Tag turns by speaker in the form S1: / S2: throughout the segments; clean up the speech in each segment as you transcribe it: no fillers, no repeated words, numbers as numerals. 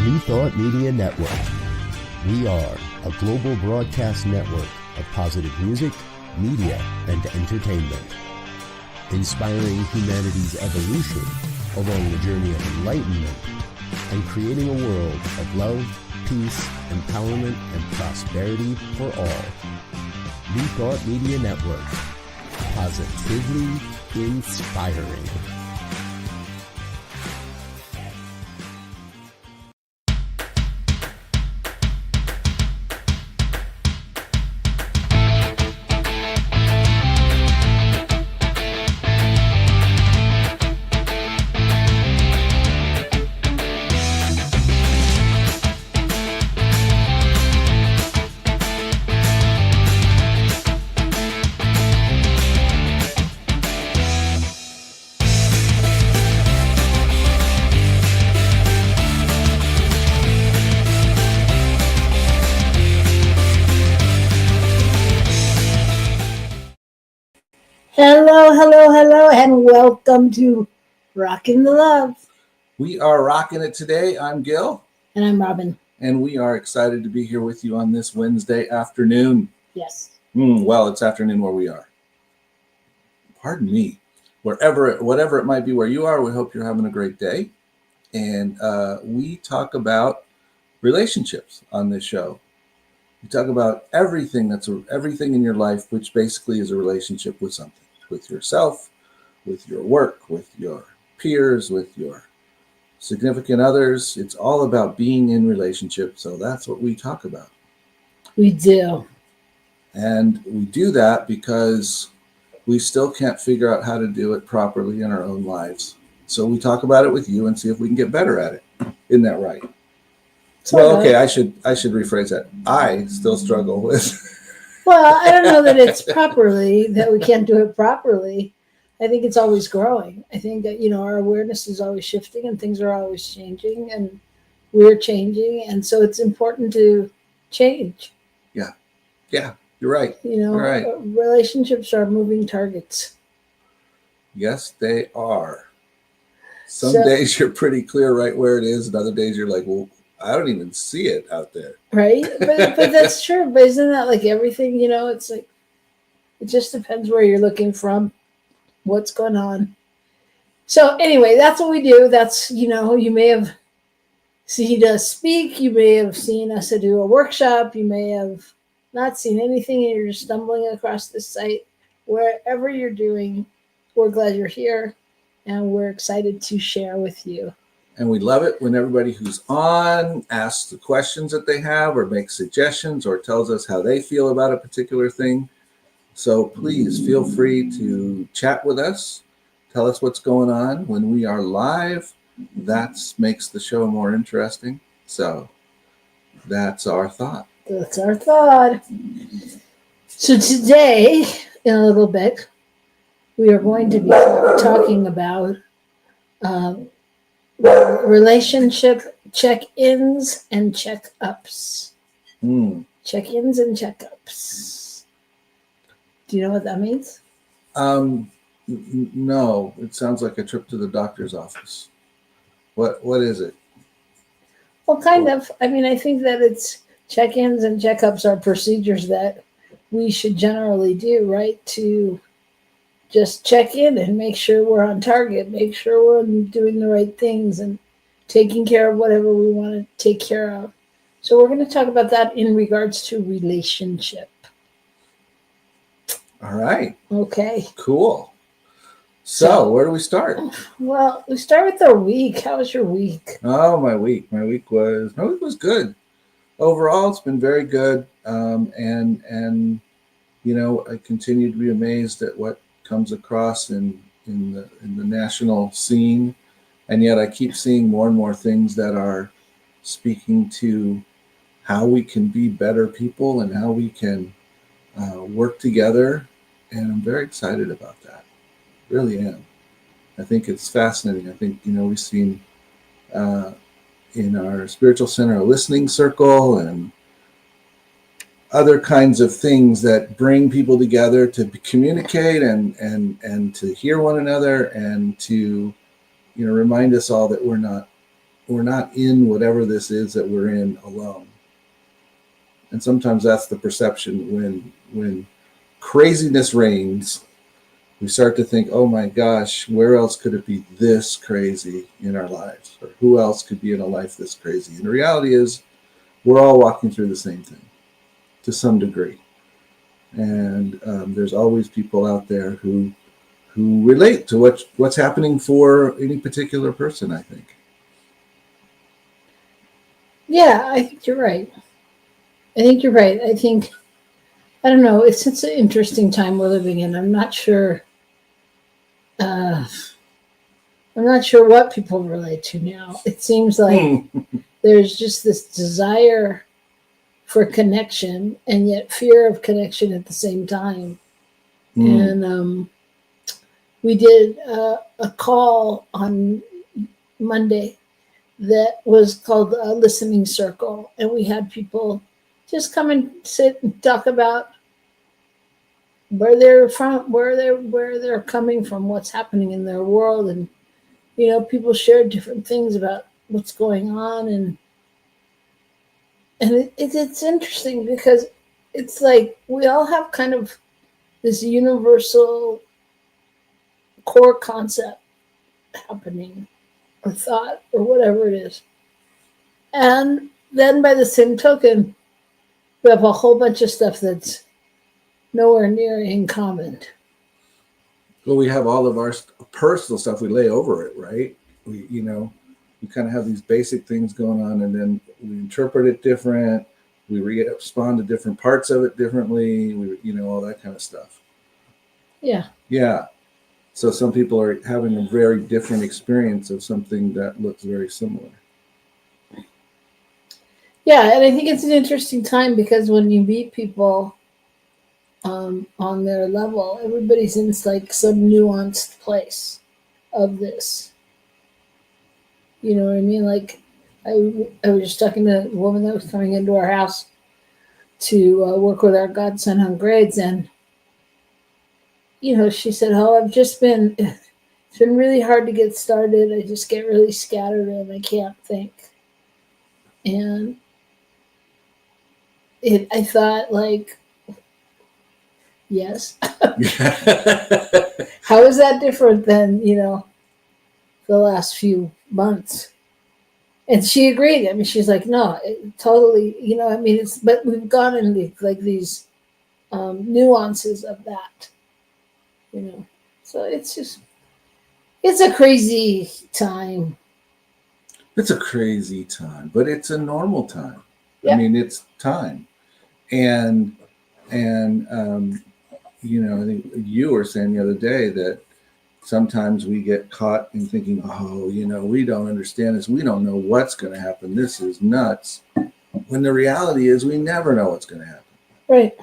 S1: New Thought Media Network. We are a global broadcast network of positive music, media, and entertainment, inspiring humanity's evolution along the journey of enlightenment and creating a world of love, peace, empowerment, and prosperity for all. New Thought Media Network. Positively inspiring.
S2: Hello, and welcome to Rockin the Love.
S3: We are rocking it today. I'm Gil.
S2: And I'm Robyn.
S3: And we are excited to be here with you on this Wednesday afternoon.
S2: Yes.
S3: Well, it's afternoon where we are. Pardon me. Whatever it might be where you are, we hope you're having a great day. And we talk about relationships on this show. We talk about everything in your life, which basically is a relationship with something. With yourself, with your work, with your peers, with your significant others. It's all about being in relationship. So that's what we talk about.
S2: We do.
S3: And we do that because we still can't figure out how to do it properly in our own lives. So we talk about it with you and see if we can get better at it. Isn't that right? Well, okay, I should rephrase that. I still struggle with.
S2: Well, I don't know that it's properly, that we can't do it properly. I think it's always growing. I think that, our awareness is always shifting and things are always changing and we're changing. And so it's important to change.
S3: Yeah, you're right.
S2: You're
S3: right.
S2: Relationships are moving targets.
S3: Yes, they are. Some days you're pretty clear right where it is. And other days you're like, well, I don't even see it out there.
S2: Right. But that's true. But isn't that like everything, it's like, it just depends where you're looking from, what's going on. So anyway, that's what we do. That's, you may have seen us speak. You may have seen us do a workshop. You may have not seen anything and you're just stumbling across this site. Wherever you're doing, we're glad you're here and we're excited to share with you.
S3: And we love it when everybody who's on asks the questions that they have or makes suggestions or tells us how they feel about a particular thing. So please feel free to chat with us. Tell us what's going on when we are live. That makes the show more interesting. So that's our thought.
S2: That's our thought. So today, in a little bit, we are going to be talking about relationship check-ins and checkups. Check-ins and checkups. Do you know what that means?
S3: No, it sounds like a trip to the doctor's office. What is it?
S2: Well, kind of. I mean, I think that it's check-ins and checkups are procedures that we should generally do, right? To just check in and make sure we're on target, make sure we're doing the right things and taking care of whatever we want to take care of. So we're going to talk about that in regards to relationship.
S3: All right.
S2: Okay.
S3: Cool. So where do we start?
S2: Well, we start with our week. How was your week?
S3: Oh, my week was good. Overall, it's been very good. And I continue to be amazed at what comes across in the national scene, and yet I keep seeing more and more things that are speaking to how we can be better people and how we can work together, and I'm very excited about that. Really am. I think it's fascinating. I think we've seen in our spiritual center a listening circle and other kinds of things that bring people together to communicate and to hear one another and to remind us all that we're not in whatever this is that we're in alone. And sometimes that's the perception when craziness reigns. We start to think, oh my gosh, where else could it be this crazy in our lives? Or who else could be in a life this crazy? And the reality is we're all walking through the same thing to some degree. And there's always people out there who relate to what's happening for any particular person, I think.
S2: Yeah, I think you're right. I don't know, it's an interesting time we're living in. I'm not sure what people relate to now. It seems like there's just this desire for connection and yet fear of connection at the same time. And we did a call on Monday that was called a listening circle, and we had people just come and sit and talk about where they're from, where they're coming from, what's happening in their world. And people shared different things about what's going on, and it's interesting because it's like we all have kind of this universal core concept happening, or thought, or whatever it is. And then by the same token, we have a whole bunch of stuff that's nowhere near in common.
S3: Well, we have all of our personal stuff. We lay over it, right? We kind of have these basic things going on, and then we interpret it different. We respond to different parts of it differently. All that kind of stuff.
S2: Yeah.
S3: Yeah. So some people are having a very different experience of something that looks very similar.
S2: Yeah, and I think it's an interesting time because when you meet people on their level, everybody's in like some nuanced place of this. You know what I mean? Like I was just talking to a woman that was coming into our house to work with our godson on grades, and she said, "Oh, it's been really hard to get started. I just get really scattered and I can't think." And I thought, like, yes. How is that different than, the last few months? And she agreed. I mean, she's like, no, totally, but we've gone into like these nuances of that, So it's a crazy time.
S3: It's a crazy time, but it's a normal time.
S2: Yep.
S3: I mean, it's time. And I think you were saying the other day that sometimes we get caught in thinking, oh, we don't understand this. We don't know what's going to happen. This is nuts. When the reality is we never know what's going to happen.
S2: Right.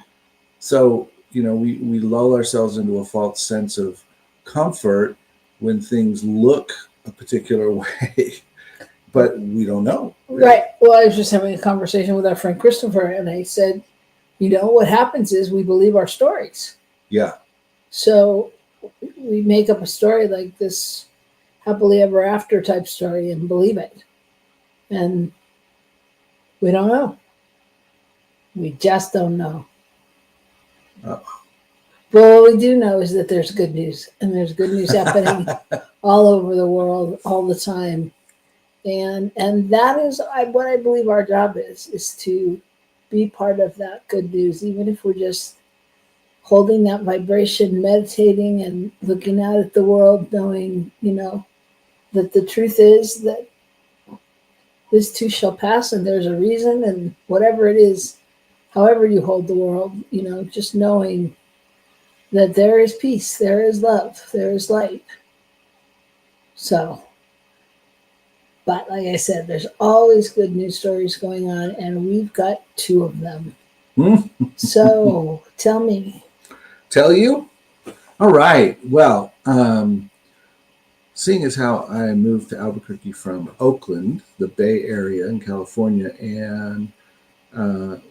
S3: So, we lull ourselves into a false sense of comfort when things look a particular way, but we don't know. Really.
S2: Right. Well, I was just having a conversation with our friend Christopher, and I said, what happens is we believe our stories.
S3: Yeah.
S2: So we make up a story like this happily ever after type story and believe it. And we don't know. We just don't know. But what we do know is that there's good news, and there's good news happening all over the world all the time. And that is what I believe our job is to be part of that good news, even if we're just holding that vibration, meditating and looking out at the world, knowing, that the truth is that this too shall pass, and there's a reason, and whatever it is, however you hold the world, just knowing that there is peace, there is love, there is light. So, but like I said, there's always good news stories going on, and we've got 2 of them. So tell me.
S3: Tell you? All right. Well, seeing as how I moved to Albuquerque from Oakland, the Bay Area in California, and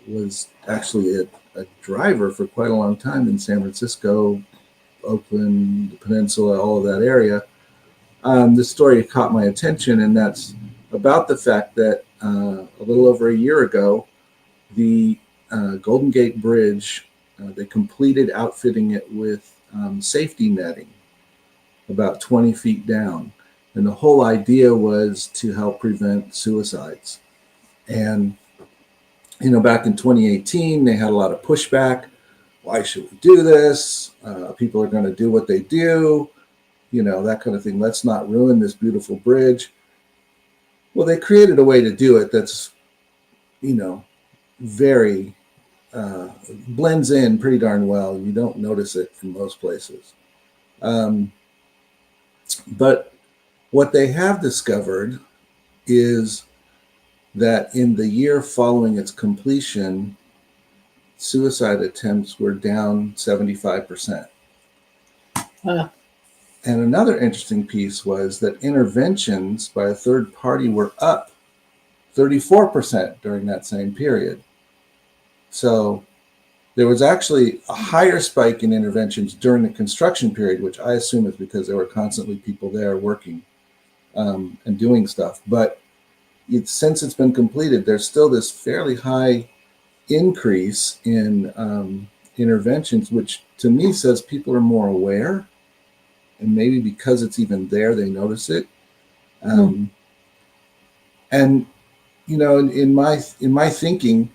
S3: was actually a driver for quite a long time in San Francisco, Oakland, the peninsula, all of that area. This story caught my attention, and that's about the fact that a little over a year ago, the Golden Gate Bridge, they completed outfitting it with safety netting about 20 feet down. And the whole idea was to help prevent suicides. And, back in 2018, they had a lot of pushback. Why should we do this? People are going to do what they do, that kind of thing. Let's not ruin this beautiful bridge. Well, they created a way to do it that's, very blends in pretty darn well. You don't notice it from most places. But what they have discovered is that in the year following its completion, suicide attempts were down 75%.
S2: Wow.
S3: And another interesting piece was that interventions by a third party were up 34% during that same period. So there was actually a higher spike in interventions during the construction period, which I assume is because there were constantly people there working and doing stuff. But since it's been completed, there's still this fairly high increase in interventions, which to me says people are more aware. And maybe because it's even there, they notice it. And, in my thinking,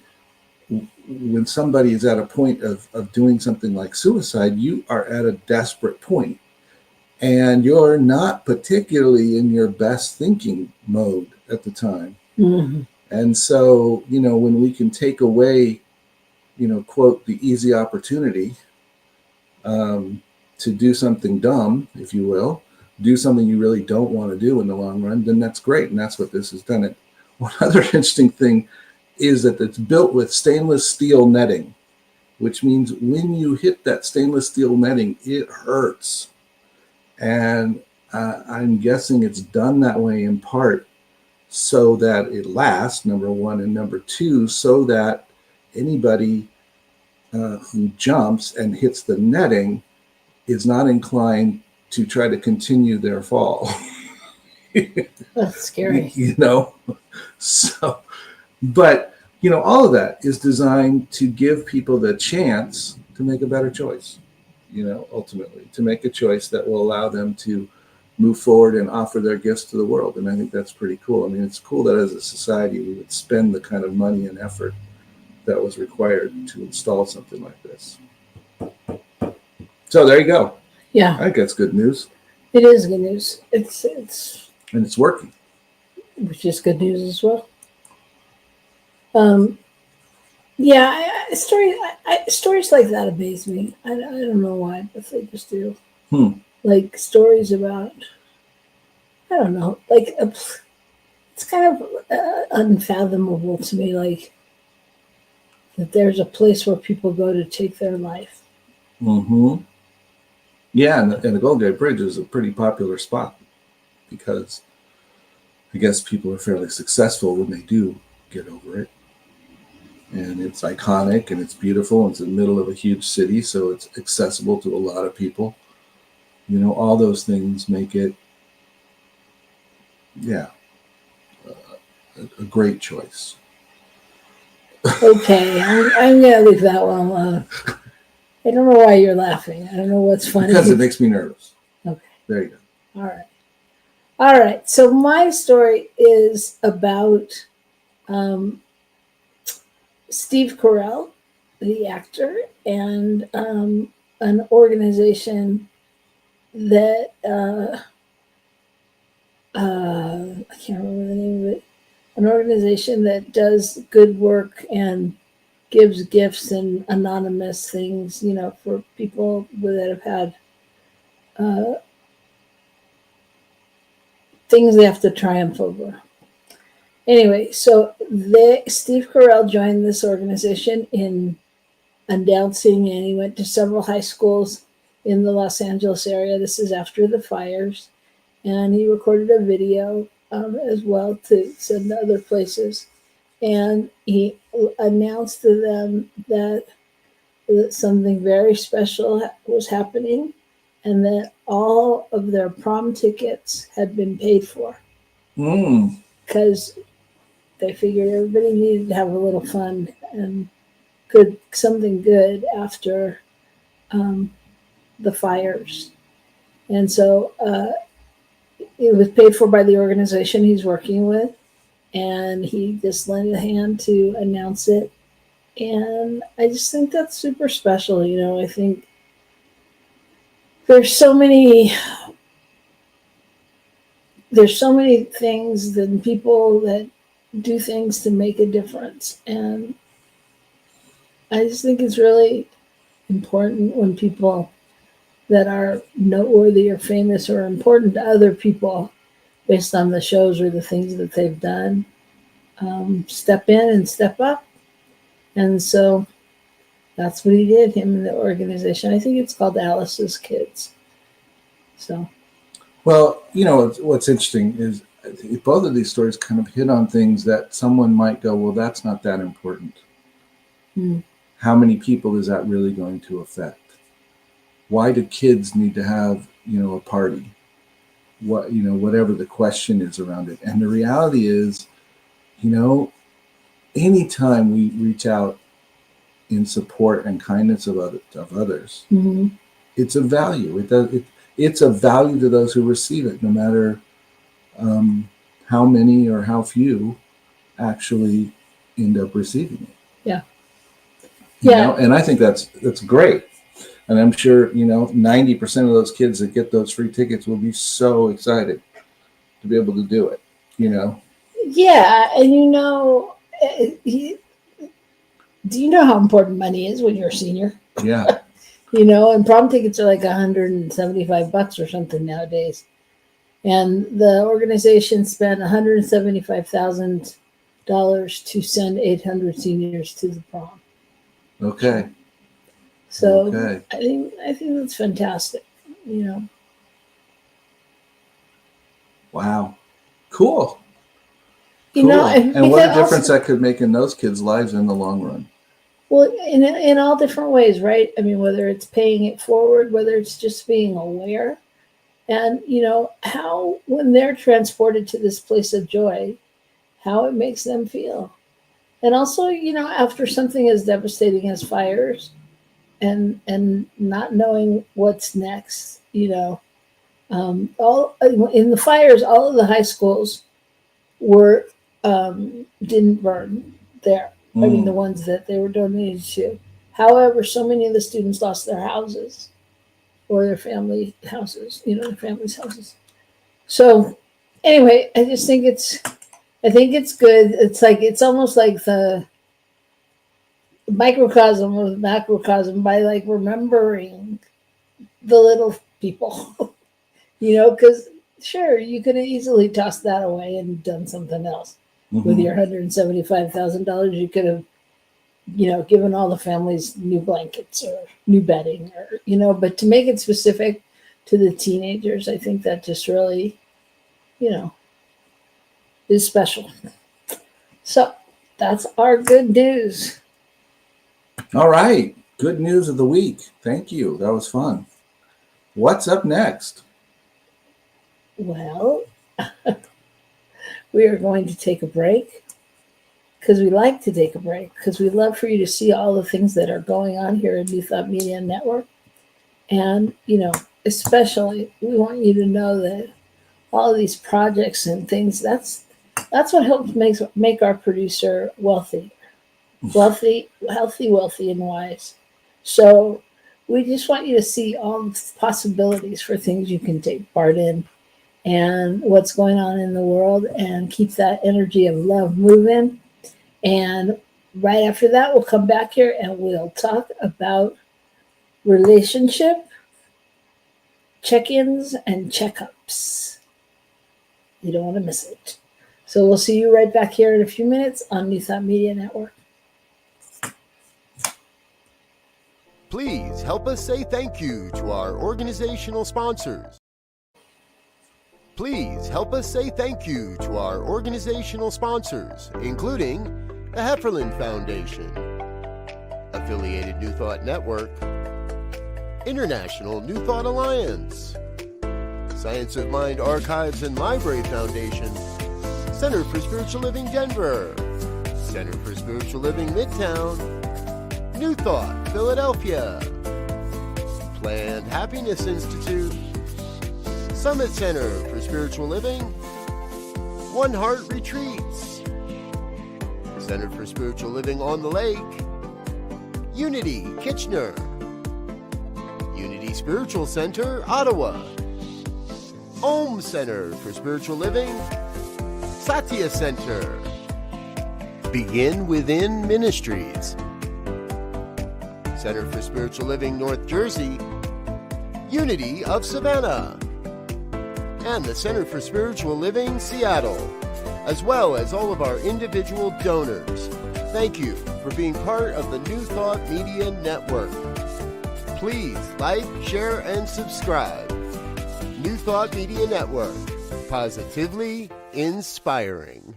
S3: when somebody is at a point of doing something like suicide, you are at a desperate point and you're not particularly in your best thinking mode at the time.
S2: Mm-hmm.
S3: And so, when we can take away, quote, the easy opportunity to do something dumb, if you will, do something you really don't want to do in the long run, then that's great. And that's what this has done. And one other interesting thing is that it's built with stainless steel netting, which means when you hit that stainless steel netting, it hurts. And I'm guessing it's done that way in part so that it lasts, number one, and number two, so that anybody who jumps and hits the netting is not inclined to try to continue their fall.
S2: That's scary.
S3: So, but, all of that is designed to give people the chance to make a better choice, ultimately, to make a choice that will allow them to move forward and offer their gifts to the world. And I think that's pretty cool. I mean, it's cool that as a society, we would spend the kind of money and effort that was required to install something like this. So there you go.
S2: Yeah.
S3: I think that's good news.
S2: It is good news. It's
S3: And it's working.
S2: Which is good news as well. Stories like that amaze me. I don't know why, but they just do. Like stories about, I don't know, like it's kind of unfathomable to me, like that there's a place where people go to take their life.
S3: Mm-hmm. Yeah, and the Golden Gate Bridge is a pretty popular spot because I guess people are fairly successful when they do get over it. And it's iconic and it's beautiful. And it's in the middle of a huge city, so it's accessible to a lot of people. All those things make it, a great choice.
S2: Okay, I'm going to leave that one alone. I don't know why you're laughing. I don't know what's funny.
S3: Because it makes me nervous.
S2: Okay.
S3: There you go.
S2: All right. So my story is about Steve Carell, the actor, and an organization that I can't remember the name of it. An organization that does good work and gives gifts and anonymous things, for people that have had things they have to triumph over. Anyway, so Steve Carell joined this organization in announcing, and he went to several high schools in the Los Angeles area. This is after the fires. And he recorded a video as well to send to other places. And he announced to them that something very special was happening and that all of their prom tickets had been paid for. because they figured everybody needed to have a little fun and something good after the fires. And so it was paid for by the organization he's working with, and he just lent a hand to announce it. And I just think that's super special. I think there's so many things and people that do things to make a difference. And I just think it's really important when people that are noteworthy or famous or important to other people based on the shows or the things that they've done, step in and step up. And so that's what he did, him and the organization. I think it's called Alice's Kids. So,
S3: well, what's interesting is both of these stories kind of hit on things that someone might go, well, that's not that important. How many people is that really going to affect? Why do kids need to have, a party? Whatever the question is around it. And the reality is, anytime we reach out in support and kindness of others, it's a value. It's a value to those who receive it, no matter how many or how few actually end up receiving it.
S2: Yeah.
S3: And I think that's great. And I'm sure, 90% of those kids that get those free tickets will be so excited to be able to do it,
S2: Yeah. And do you know how important money is when you're a senior?
S3: Yeah.
S2: And prom tickets are like $175 or something nowadays. And the organization spent $175,000 to send 800 seniors to the prom.
S3: Okay.
S2: So
S3: okay.
S2: I think that's fantastic.
S3: Wow. Cool.
S2: And
S3: what a difference that could make in those kids' lives in the long run.
S2: Well, in all different ways, right? I mean, whether it's paying it forward, whether it's just being aware, and how when they're transported to this place of joy, how it makes them feel. And also, after something as devastating as fires and not knowing what's next, all in the fires, all of the high schools were didn't burn there. I mean, the ones that they were donated to. However, so many of the students lost their houses or their family houses, their families' houses. So anyway, I think it's good. It's almost like the microcosm or the macrocosm by like remembering the little people, because sure, you could have easily tossed that away and done something else. With your $175,000, you could have, given all the families new blankets or new bedding or, but to make it specific to the teenagers, I think that just really, is special. So that's our good news.
S3: All right. Good news of the week. Thank you. That was fun. What's up next?
S2: Well, we are going to take a break because we like to take a break because we love for you to see all the things that are going on here at New Thought Media Network. And, especially we want you to know that all of these projects and things, that's what helps make our producer wealthy, healthy, and wise. So we just want you to see all the possibilities for things you can take part in and what's going on in the world and keep that energy of love moving. And right after that, we'll come back here and we'll talk about relationship, check-ins, and checkups. You don't want to miss it. So we'll see you right back here in a few minutes on New Thought Media Network.
S4: Please help us say thank you to our organizational sponsors. Please help us say thank you to our organizational sponsors, including the Hefferland Foundation, Affiliated New Thought Network, International New Thought Alliance, Science of Mind Archives and Library Foundation, Center for Spiritual Living Denver, Center for Spiritual Living Midtown, New Thought Philadelphia, Planned Happiness Institute, Summit Center for Spiritual Living, One Heart Retreats, Center for Spiritual Living on the Lake, Unity Kitchener, Unity Spiritual Center Ottawa, Om Center for Spiritual Living, Satya Center, Begin Within Ministries, Center for Spiritual Living North Jersey, Unity of Savannah, and the Center for Spiritual Living Seattle, as well as all of our individual donors. Thank you for being part of the New Thought Media Network. Please like, share, and subscribe. New Thought Media Network, positively inspiring.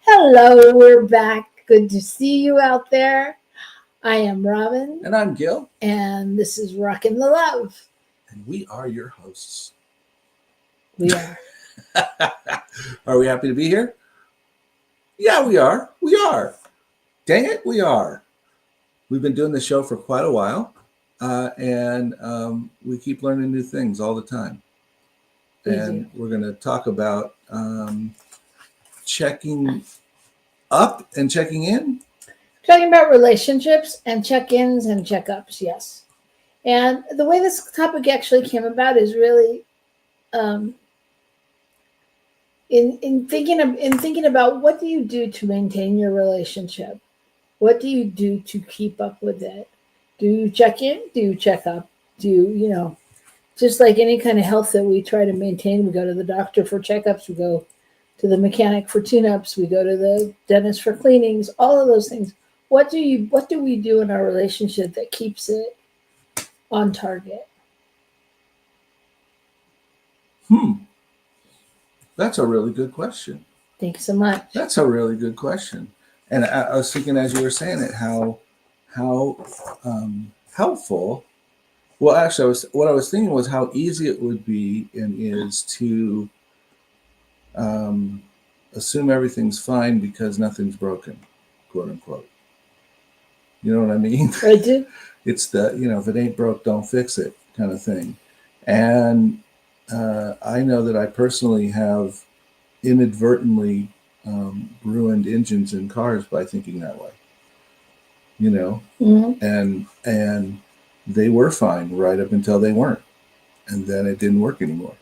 S2: Hello, we're back. Good to see you out there. I am Robyn.
S3: And I'm Gil.
S2: And this is Rockin the Love.
S3: And we are your hosts.
S2: We are.
S3: Are we happy to be here? Yeah, we are. We are. Dang it, we are. We've been doing this show for quite a while. And we keep learning new things all the time. And we're going to talk about checking up and checking in.
S2: Talking about relationships and check-ins and checkups, yes. And the way this topic actually came about is really in thinking about what do you do to maintain your relationship? What do you do to keep up with it? Do you check in? Do you check up? Do you, just like any kind of health that we try to maintain, we go to the doctor for checkups, we go to the mechanic for tune-ups, we go to the dentist for cleanings, all of those things. What do we do in our relationship that keeps it on target?
S3: That's a really good question.
S2: Thanks so much.
S3: That's a really good question. And I was thinking as you were saying it, how helpful. Well, actually, what I was thinking was how easy it would be and is to assume everything's fine because nothing's broken, quote unquote. You know what I mean?
S2: I do.
S3: It's the, if it ain't broke, don't fix it kind of thing. And I know that I personally have inadvertently ruined engines in cars by thinking that way.
S2: Mm-hmm.
S3: And they were fine right up until they weren't. And then it didn't work anymore.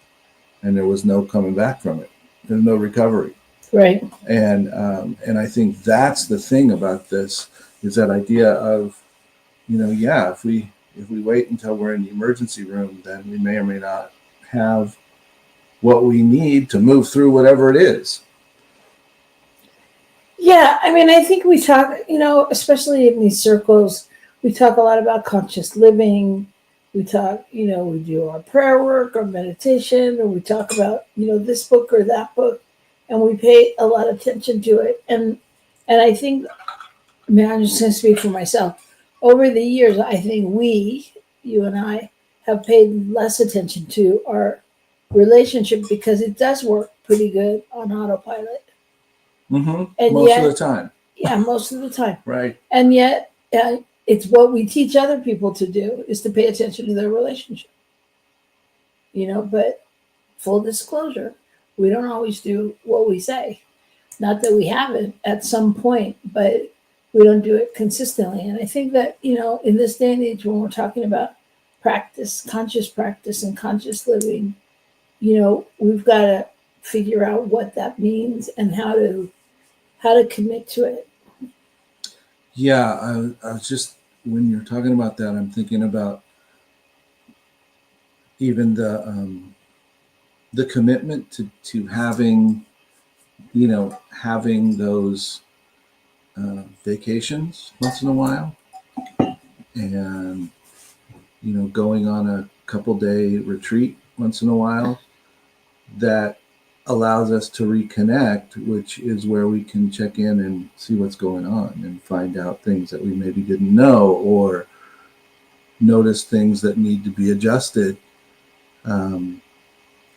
S3: And there was no coming back from it. There's no recovery.
S2: Right.
S3: And I think that's the thing about this is that idea of, if we wait until we're in the emergency room, then we may or may not have what we need to move through whatever it is.
S2: Yeah, I think we talk, especially in these circles, we talk a lot about conscious living. We talk, we do our prayer work or meditation, or we talk about, this book or that book, and we pay a lot of attention to it. And I think, I'm just going to speak for myself. Over the years, I think you and I, have paid less attention to our relationship because it does work pretty good on autopilot.
S3: Mm-hmm.
S2: And
S3: most of the time.
S2: Yeah, most of the time.
S3: Right.
S2: And yet, it's what we teach other people to do is to pay attention to their relationship. But full disclosure, we don't always do what we say. Not that we haven't at some point, but we don't do it consistently. And I think that, in this day and age, when we're talking about conscious practice and conscious living, we've got to figure out what that means and how to commit to it.
S3: Yeah, I was just, when you're talking about that, I'm thinking about even the commitment to having, having those vacations once in a while, and going on a couple day retreat once in a while that allows us to reconnect, which is where we can check in and see what's going on and find out things that we maybe didn't know, or notice things that need to be adjusted. And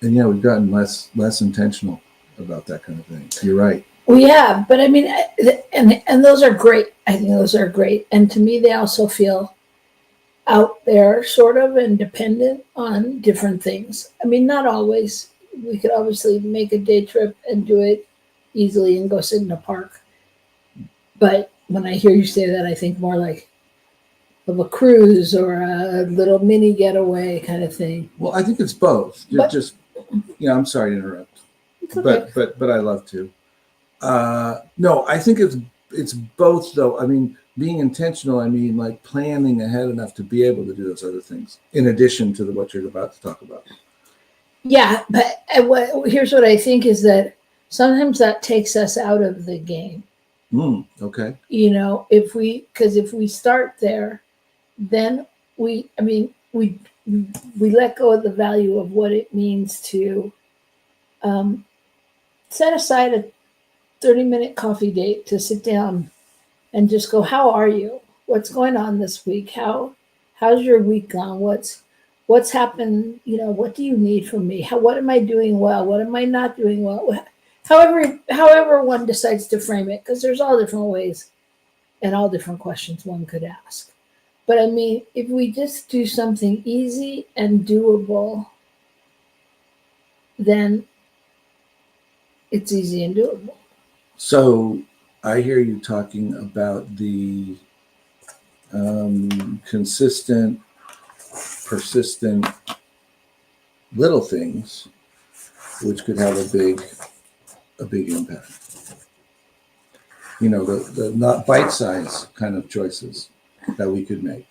S3: yeah, we've gotten less intentional about that kind of thing. You're right.
S2: We have, but I mean, and those are great. I think those are great. And to me, they also feel out there sort of and dependent on different things. I mean, not always. We could obviously make a day trip and do it easily and go sit in a park. But when I hear you say that, I think more like of a cruise or a little mini getaway kind of thing.
S3: Well, I think it's both. You're
S2: But-
S3: just, I'm sorry to interrupt,
S2: It's okay.
S3: but I love to. No, I think it's both though. I mean, being intentional, I mean, like planning ahead enough to be able to do those other things in addition to what you're about to talk about.
S2: Yeah, but here's what I think is that sometimes that takes us out of the game.
S3: Okay.
S2: If we start there, then we let go of the value of what it means to set aside a 30-minute coffee date to sit down and just go, how are you? What's going on this week? How's your week gone? What's happened? What do you need from me? What am I doing well? What am I not doing well? However one decides to frame it, because there's all different ways and all different questions one could ask. But I mean, if we just do something easy and doable, then it's easy and doable.
S3: So I hear you talking about the consistent, persistent little things, which could have a big impact. The not bite-size kind of choices that we could make.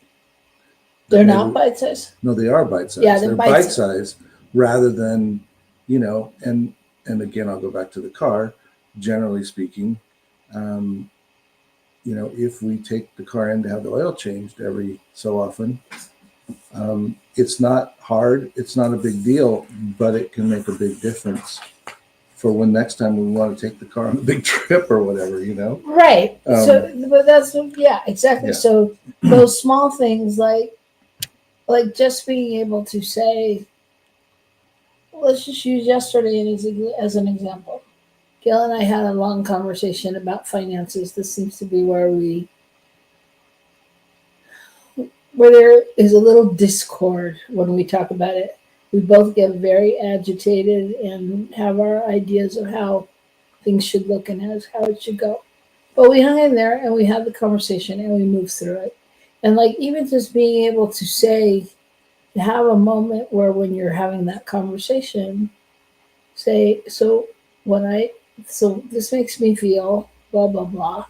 S2: They're not bite-sized.
S3: No, they are bite-sized.
S2: Yeah,
S3: they're bite-sized rather than, and again, I'll go back to the car. Generally speaking, if we take the car in to have the oil changed every so often, it's not hard. It's not a big deal, but it can make a big difference for when next time we want to take the car on a big trip or whatever,
S2: Right. But that's, exactly. Yeah. So those small things like just being able to say, let's just use yesterday as an example. Gil and I had a long conversation about finances. This seems to be where there is a little discord when we talk about it. We both get very agitated and have our ideas of how things should look and how it should go. But we hung in there and we had the conversation and we moved through it. And even just being able to say, to have a moment where when you're having that conversation, say, so this makes me feel blah, blah, blah,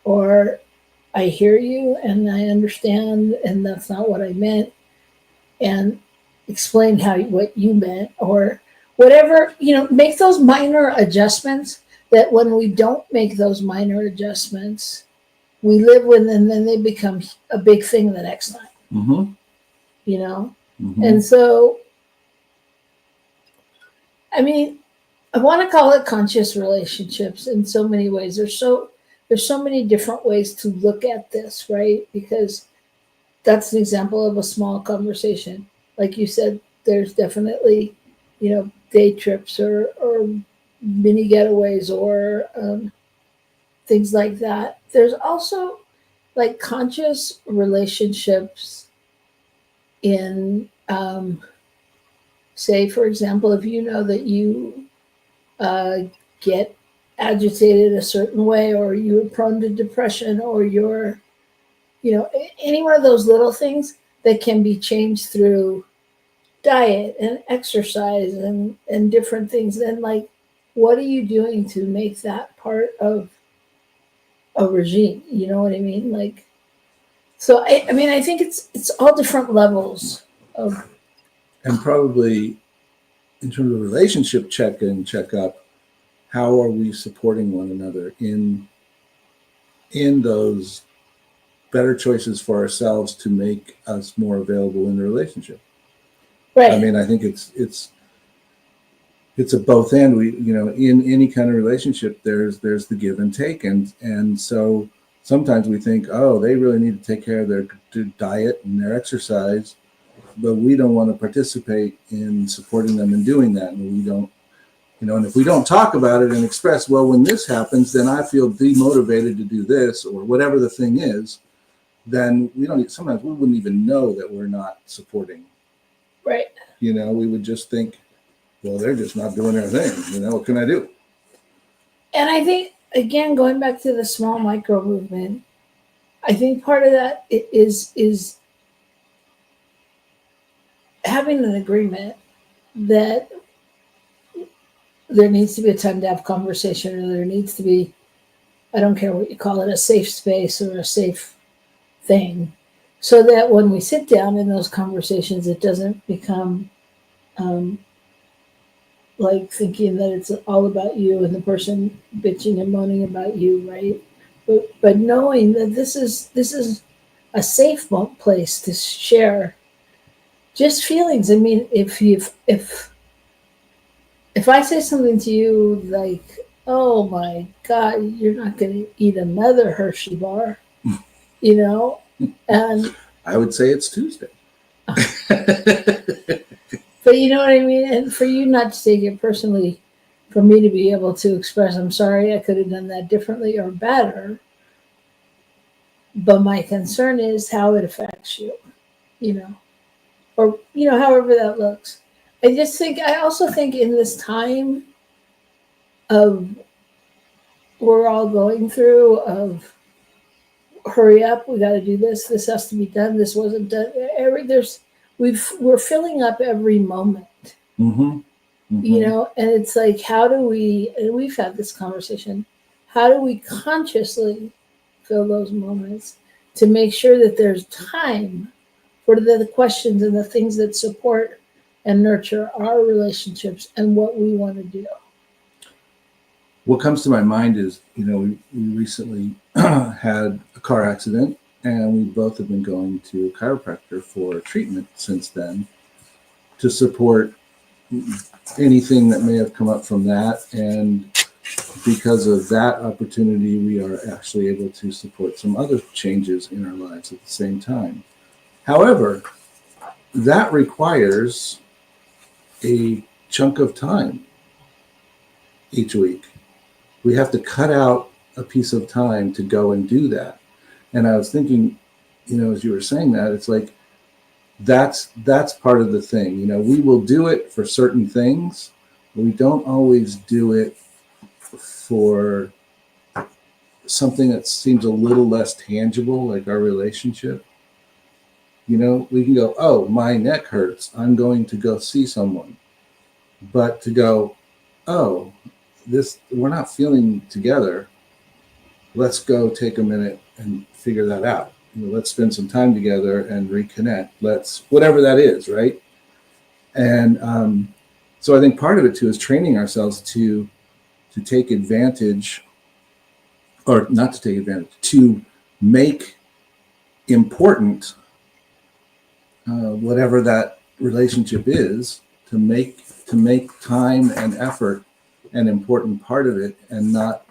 S2: or I hear you and I understand and that's not what I meant, and explain what you meant, or whatever, make those minor adjustments that when we don't make those minor adjustments, we live with, and then they become a big thing the next time.
S3: Mm-hmm.
S2: Mm-hmm. And so, I mean, I want to call it conscious relationships in so many ways. There's so many different ways to look at this, right? Because that's an example of a small conversation. Like you said, there's definitely, day trips or mini getaways or things like that. There's also conscious relationships in, say, for example, if you know that you get agitated a certain way, or you're prone to depression, or you're, any one of those little things that can be changed through diet and exercise and different things. Then, like, what are you doing to make that part of a regime? You know what I mean? Like, so I mean, I think it's all different levels of.
S3: And probably in terms of relationship check-in, check-up, how are we supporting one another in those better choices for ourselves to make us more available in the relationship?
S2: Right.
S3: I mean, I think it's a both and. We, in any kind of relationship, there's the give and take, and so sometimes we think, oh, they really need to take care of their diet and their exercise, but we don't want to participate in supporting them in doing that, and we don't, and if we don't talk about it and express, well, when this happens, then I feel demotivated to do this or whatever the thing is, then sometimes we wouldn't even know that we're not supporting.
S2: Right.
S3: We would just think, well, they're just not doing their thing. What can I do?
S2: And I think, again, going back to the small micro movement, I think part of that is having an agreement that there needs to be a time to have conversation, or there needs to be, I don't care what you call it, a safe space or a safe thing, so that when we sit down in those conversations, it doesn't become like thinking that it's all about you and the person bitching and moaning about you, right? But knowing that this is a safe place to share just feelings. I mean, if I say something to you like, oh my God, you're not going to eat another Hershey bar, and
S3: I would say it's Tuesday.
S2: But you know what I mean? And for you not to take it personally, for me to be able to express, I'm sorry, I could have done that differently or better. But my concern is how it affects you, or, however that looks. I also think in this time of we're all going through of hurry up, we got to do this has to be done, this wasn't done. We're filling up every moment,
S3: Mm-hmm. Mm-hmm.
S2: and it's like, how do we, and we've had this conversation, how do we consciously fill those moments to make sure that there's time for the questions and the things that support and nurture our relationships and what we want to do?
S3: What comes to my mind is, we recently had a car accident, and we both have been going to a chiropractor for treatment since then to support anything that may have come up from that. And because of that opportunity, we are actually able to support some other changes in our lives at the same time. However, that requires a chunk of time each week. We have to cut out a piece of time to go and do that. And I was thinking, as you were saying that, it's like, that's part of the thing. We will do it for certain things, but we don't always do it for something that seems a little less tangible, like our relationship. We can go, oh, my neck hurts, I'm going to go see someone. But to go, oh, we're not feeling together, let's go take a minute and figure that out. Let's spend some time together and reconnect. Whatever that is, right? And so I think part of it too is training ourselves to take advantage, or not to take advantage, to make important whatever that relationship is, to make time and effort an important part of it, and not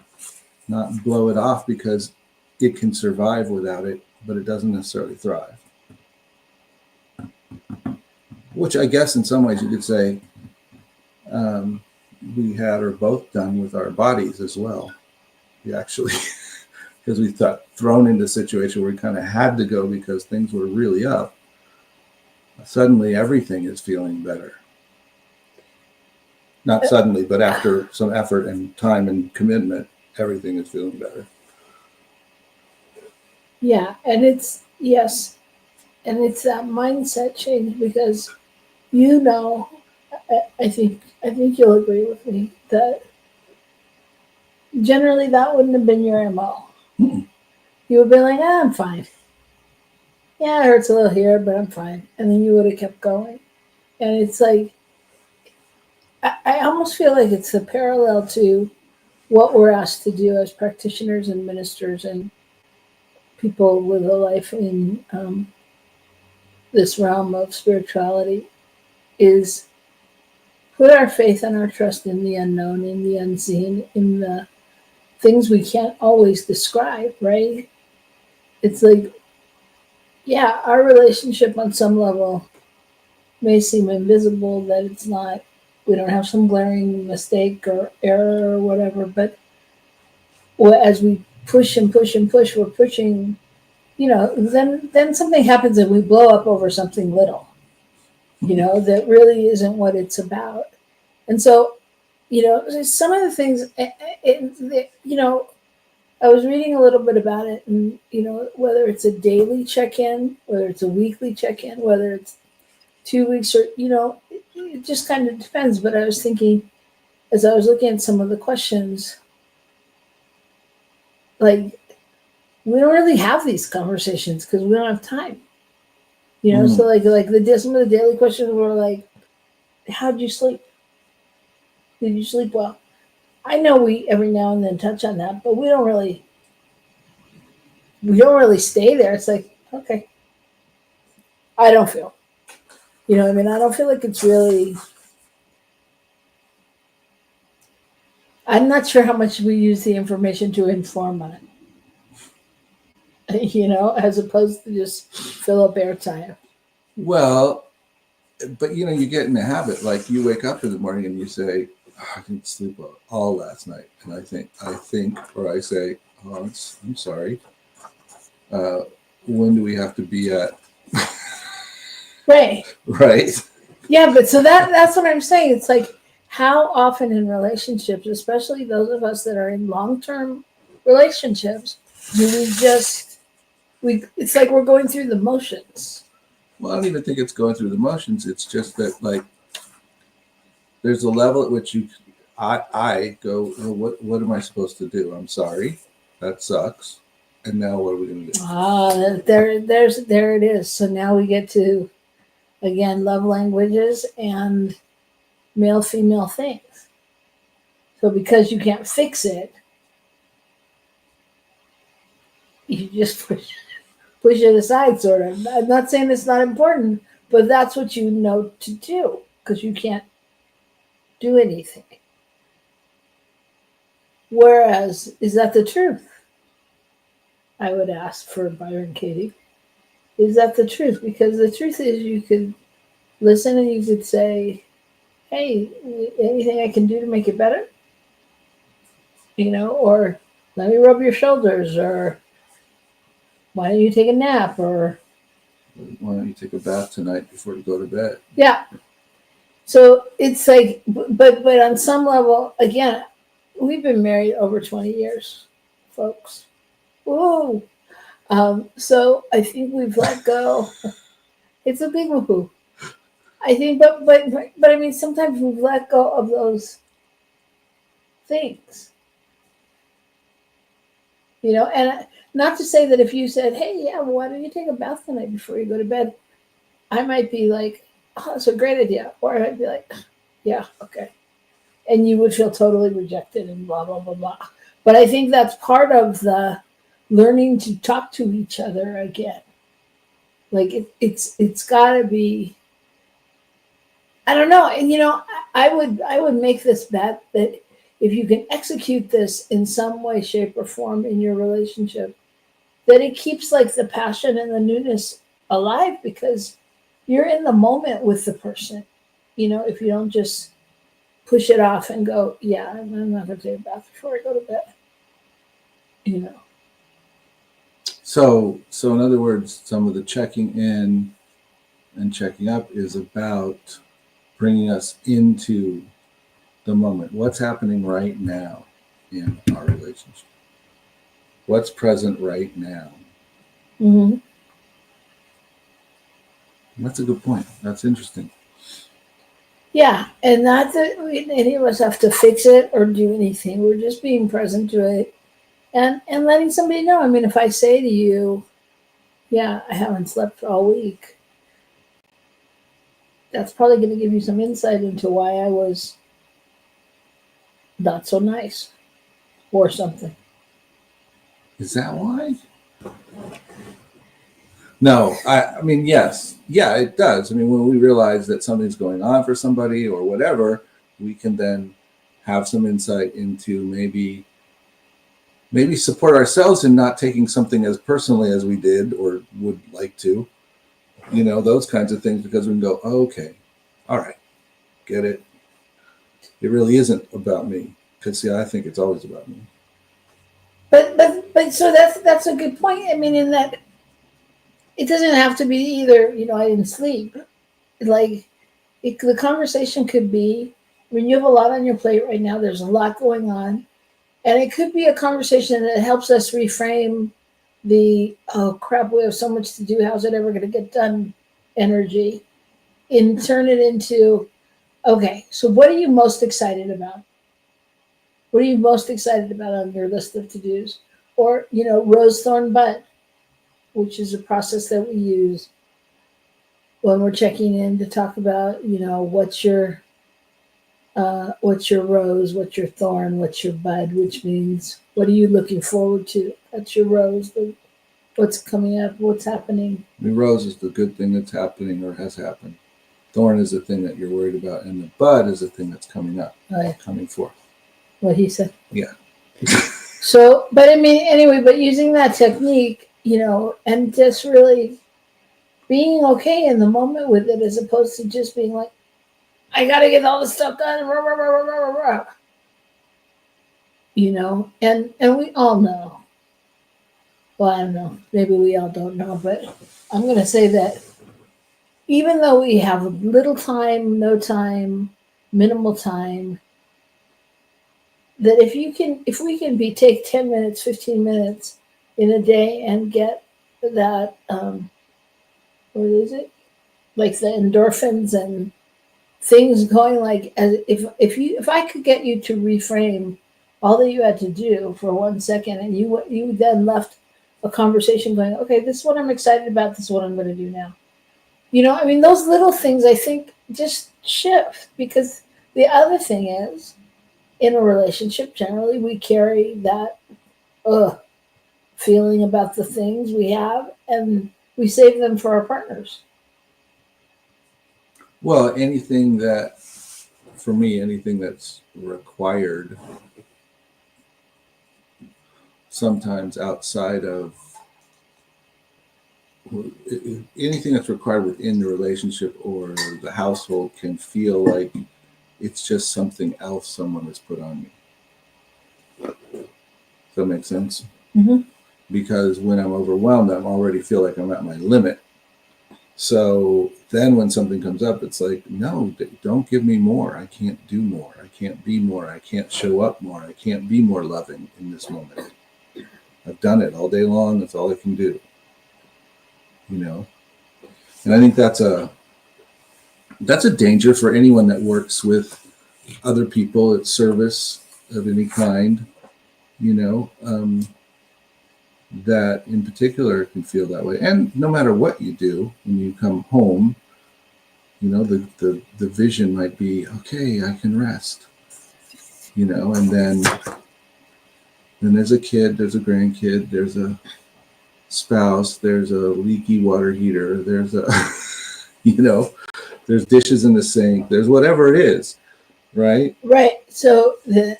S3: blow it off because it can survive without it, but it doesn't necessarily thrive. Which I guess in some ways you could say we had or both done with our bodies as well. We actually, because we thought thrown into a situation where we kind of had to go because things were really up. Suddenly everything is feeling better. Not suddenly, but after some effort and time and commitment, everything is feeling better.
S2: Yeah, and it's yes, and it's that mindset change because I think you'll agree with me that generally that wouldn't have been your MO.
S3: Mm-mm.
S2: You would have been like, I'm fine. Yeah, it hurts a little here, but I'm fine. And then you would have kept going. And it's like, I almost feel like it's a parallel to what we're asked to do as practitioners and ministers and people with a life in this realm of spirituality is put our faith and our trust in the unknown, in the unseen, in the things we can't always describe, right? It's like, yeah, our relationship on some level may seem invisible, that it's not, we don't have some glaring mistake or error or whatever, but as we push and push and push, we're pushing, then something happens and we blow up over something little, that really isn't what it's about. And so, some of the things, I was reading a little bit about it, and whether it's a daily check-in, whether it's a weekly check-in, whether it's 2 weeks, or it just kind of depends. But I was thinking, as I was looking at some of the questions, like, we don't really have these conversations because we don't have time. So like some of the daily questions were like, how'd you sleep? Did you sleep well? I know we every now and then touch on that, but we don't really stay there. It's like, okay, I don't feel. I don't feel like it's really. I'm not sure how much we use the information to inform on it. As opposed to just fill up airtime.
S3: Well, but you get in the habit, like you wake up in the morning and you say, I didn't sleep all last night. And I think, or I say, I'm sorry. When do we have to be at?
S2: Right.
S3: Right.
S2: Yeah, but so that's what I'm saying. It's like, how often in relationships, especially those of us that are in long-term relationships, do it's like we're going through the motions.
S3: Well, I don't even think it's going through the motions. It's just that, like, there's a level at which I go, oh, what am I supposed to do? I'm sorry. That sucks. And now what are we going to do?
S2: There it is. So now we get to, again, love languages and male-female things. So because you can't fix it, you just push it aside, sort of. I'm not saying it's not important, but that's what you know to do because you can't do anything. Whereas, is that the truth? I would ask for Byron Katie. Is that the truth? Because the truth is, you could listen and you could say, hey, anything I can do to make it better? Or let me rub your shoulders, or why don't you take a nap, or
S3: why don't you take a bath tonight before you go to bed?
S2: Yeah. So it's like, but on some level, again, we've been married over 20 years, folks. Whoa. So I think we've let go. It's a big woohoo. I think, but I mean, sometimes we've let go of those things. And not to say that if you said, hey, yeah, well, why don't you take a bath tonight before you go to bed? I might be like, oh, that's a great idea. Or I might be like, yeah, okay. And you would feel totally rejected and blah, blah, blah, blah. But I think that's part of the learning to talk to each other again. Like it's got to be, I don't know. And, I would make this bet that if you can execute this in some way, shape, or form in your relationship, that it keeps like the passion and the newness alive because you're in the moment with the person. If you don't just push it off and go, yeah, I'm not going to take a bath before I go to bed.
S3: So in other words, some of the checking in and checking up is about bringing us into the moment. What's happening right now in our relationship? What's present right now?
S2: Mm-hmm.
S3: That's a good point. That's interesting.
S2: Yeah, and not that any of us have to fix it or do anything. We're just being present to it and letting somebody know. I mean, if I say to you, yeah, I haven't slept all week, that's probably going to give you some insight into why I was not so nice or something.
S3: Is that why? No, I mean, yes. Yeah, it does. I mean, when we realize that something's going on for somebody or whatever, we can then have some insight into maybe support ourselves in not taking something as personally as we did or would like to, those kinds of things, because we can go, oh, okay, all right, get it. It really isn't about me, because see, I think it's always about me.
S2: But so that's a good point. I mean, in that it doesn't have to be either, I didn't sleep. Like the conversation could be, I mean, you have a lot on your plate right now. There's a lot going on. And it could be a conversation that helps us reframe the, oh crap, we have so much to do. How's it ever going to get done energy? And turn it into, okay, so what are you most excited about? What are you most excited about on your list of to-dos? Or, rose thorn bud, which is a process that we use when we're checking in to talk about, what's your rose, what's your thorn, what's your bud, which means what are you looking forward to? That's your rose, what's coming up, what's happening.
S3: The rose is the good thing that's happening or has happened. Thorn is the thing that you're worried about, and the bud is the thing that's coming up, coming forth.
S2: What he said.
S3: Yeah.
S2: So, but I mean, anyway, but using that technique, and just really being okay in the moment with it, as opposed to just being like, I got to get all this stuff done, rah, rah, rah, rah, rah, rah. And we all know. Well, I don't know. Maybe we all don't know, but I'm going to say that even though we have little time, no time, minimal time, that if we can take 10 minutes, 15 minutes in a day and get that, what is it? Like the endorphins and things going, like, as if I could get you to reframe all that you had to do for 1 second, and you then left a conversation going, okay, this is what I'm excited about, this is what I'm going to do now. I mean, those little things, I think, just shift, because the other thing is, in a relationship, generally, we carry that feeling about the things we have, and we save them for our partners.
S3: Well, anything that's required, sometimes outside of anything that's required within the relationship or the household, can feel like it's just something else someone has put on me. Does that make sense?
S2: Mm-hmm.
S3: Because when I'm overwhelmed, I already feel like I'm at my limit. So then when something comes up, it's like, no, don't give me more. I can't do more. I can't be more. I can't show up more. I can't be more loving in this moment. I've done it all day long. That's all I can do. And I think that's a danger for anyone that works with other people at service of any kind, that in particular can feel that way. And no matter what you do, when you come home, the vision might be, okay, I can rest, and then there's a kid, there's a grandkid, there's a spouse, there's a leaky water heater, there's a, there's dishes in the sink, there's whatever it is, right?
S2: Right. So then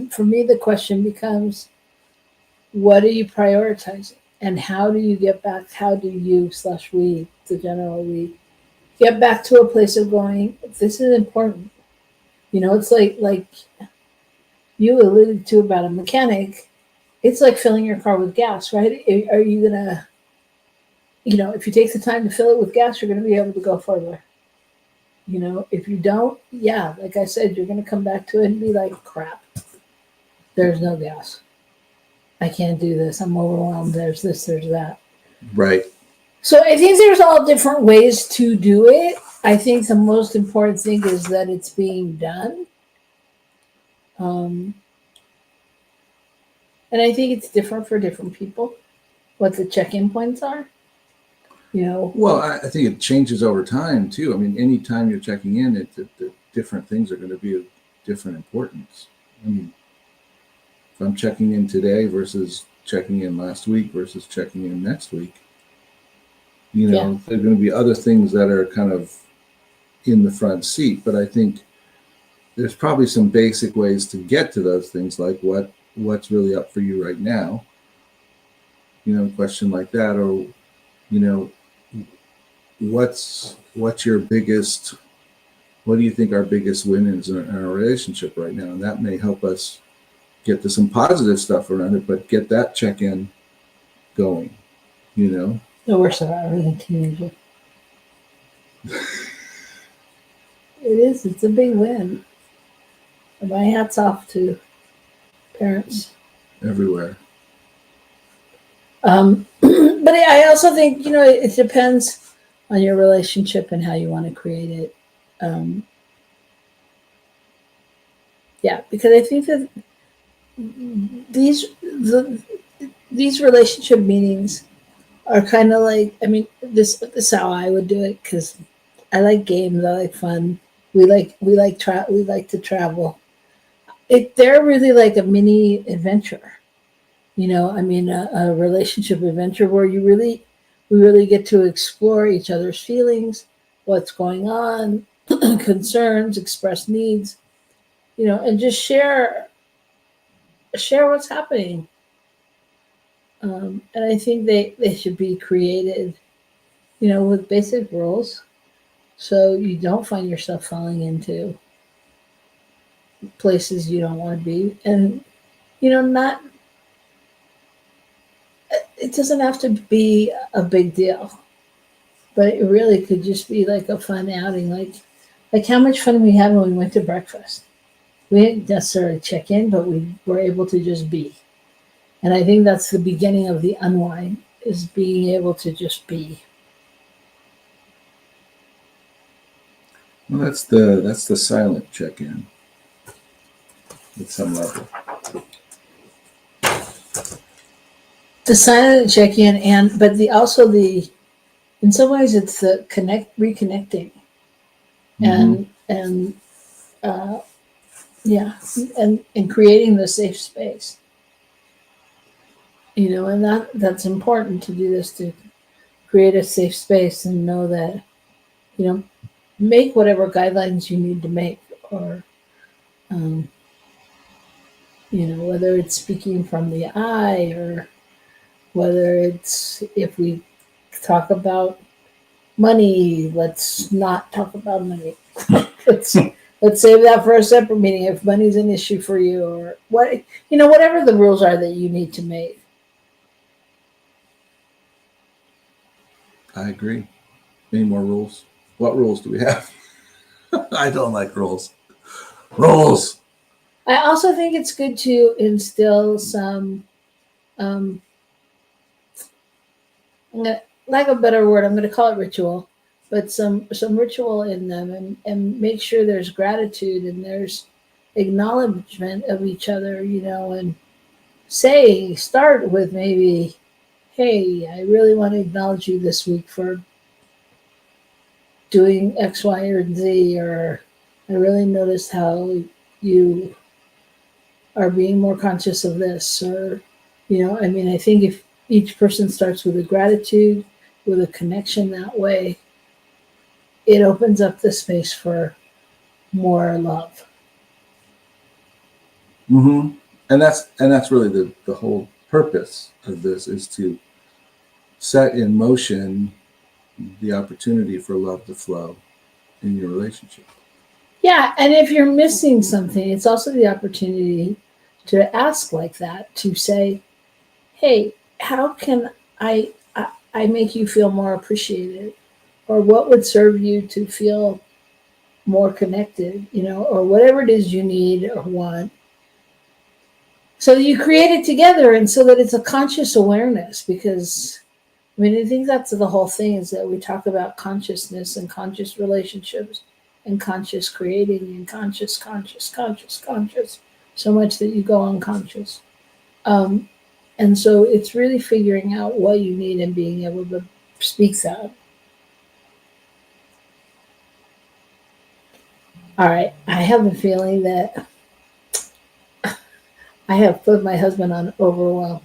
S2: for me, the question becomes, what are you prioritizing? And how do you get back? How do you / we, the general we, get back to a place of going, this is important. It's like you alluded to about a mechanic. It's like filling your car with gas, right? Are you going to, if you take the time to fill it with gas, you're going to be able to go further. You know, if you don't, yeah, like I said, you're going to come back to it and be like, crap, there's no gas. I can't do this. I'm overwhelmed. There's this, there's that.
S3: Right.
S2: So I think there's all different ways to do it. I think the most important thing is that it's being done. And I think it's different for different people, what the check-in points are. You know,
S3: Well, I think it changes over time too. I mean, anytime you're checking in, the different things are going to be of different importance. I mean, if I'm checking in today versus checking in last week versus checking in next week, you know, there are going to be other things that are kind of in the front seat. But I think there's probably some basic ways to get to those things, like what's really up for you right now. You know, a question like that, or you know, what's your biggest, what do you think our biggest win is in our relationship right now? And that may help us get to some positive stuff around it, but get that check-in going, you know?
S2: the worst about having a teenager. It is, it's a big win. And my hat's off to parents.
S3: Everywhere.
S2: But I also think, you know, it depends on your relationship and how you want to create it. Yeah, because I think that these relationship meetings are kind of like, I mean, this is how I would do it, because I like games, I like fun. We like to travel. They're really like a mini adventure. You know, I mean, a relationship adventure where we really get to explore each other's feelings, what's going on, concerns, express needs, you know, and just share what's happening. And I think they should be created, you know, with basic rules, so you don't find yourself falling into places you don't want to be, and you know, not. It doesn't have to be a big deal, but it really could just be like a fun outing, like how much fun we had when we went to breakfast. We didn't necessarily check in, but we were able to just be. And I think that's the beginning of the unwind, is being able to just be.
S3: Well, that's the silent check-in at some level.
S2: The silent check-in, but in some ways it's the reconnecting, and and creating the safe space. You know, and that's important to do this, to create a safe space and know that, you know, make whatever guidelines you need to make, or you know, whether it's speaking from the eye, or whether it's, if we talk about money, let's not talk about money. let's save that for a separate meeting if money's an issue for you, or what, you know, whatever the rules are that you need to make.
S3: I agree. Any more rules? What rules do we have? I don't like rules. Rules.
S2: I also think it's good to instill some, lack of a better word, I'm going to call it ritual, but some ritual in them, and make sure there's gratitude and there's acknowledgement of each other, you know, and start with maybe, hey, I really want to acknowledge you this week for doing X, Y, or Z, or I really noticed how you are being more conscious of this, or, you know, I mean, I think if each person starts with a gratitude, with a connection that way, it opens up the space for more love.
S3: Mm-hmm. And that's really the whole purpose of this, is to set in motion the opportunity for love to flow in your relationship.
S2: Yeah, and if you're missing something, it's also the opportunity to ask like that, to say, hey, how can I make you feel more appreciated? Or what would serve you to feel more connected, you know, or whatever it is you need or want. So you create it together, and so that it's a conscious awareness, because I mean, I think that's the whole thing, is that we talk about consciousness and conscious relationships and conscious creating and conscious, so much that you go unconscious. And so it's really figuring out what you need and being able to speak that. All right, I have a feeling that I have put my husband on overwhelm.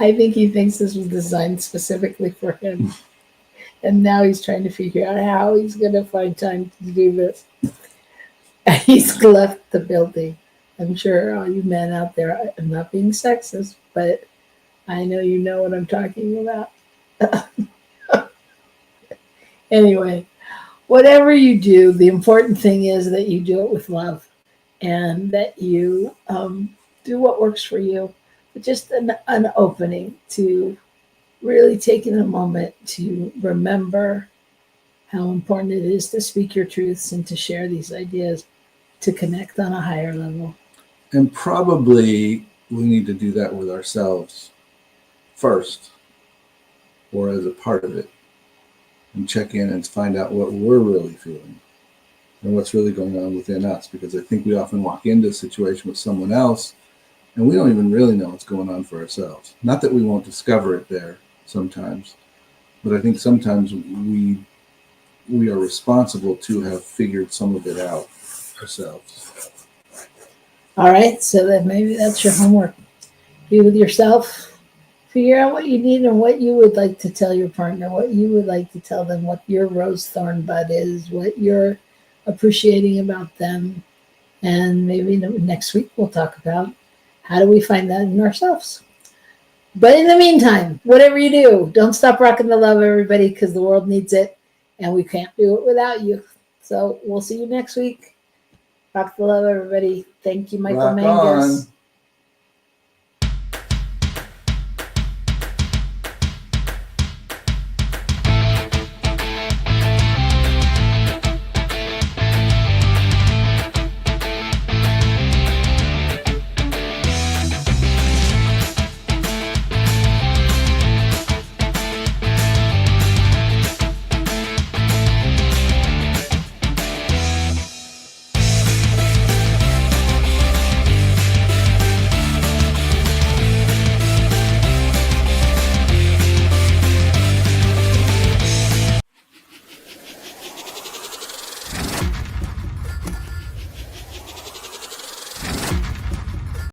S2: I think he thinks this was designed specifically for him. And now he's trying to figure out how he's going to find time to do this. And he's left the building. I'm sure all you men out there, I'm not being sexist, but I know you know what I'm talking about. Anyway, whatever you do, the important thing is that you do it with love, and that you do what works for you. But just an opening to really taking a moment to remember how important it is to speak your truths and to share these ideas, to connect on a higher level.
S3: And probably we need to do that with ourselves first, or as a part of it, and check in and find out what we're really feeling and what's really going on within us. Because I think we often walk into a situation with someone else and we don't even really know what's going on for ourselves. Not that we won't discover it there sometimes, but I think sometimes we are responsible to have figured some of it out ourselves.
S2: All right, so then maybe that's your homework. Be with yourself. Figure out what you need and what you would like to tell your partner, what you would like to tell them, what your rose thorn bud is, what you're appreciating about them. And maybe next week we'll talk about how do we find that in ourselves. But in the meantime, whatever you do, don't stop rocking the love, everybody, because the world needs it, and we can't do it without you. So we'll see you next week. Rock the love, everybody. Thank you, Michael
S3: Rock
S2: Mangus.
S3: on.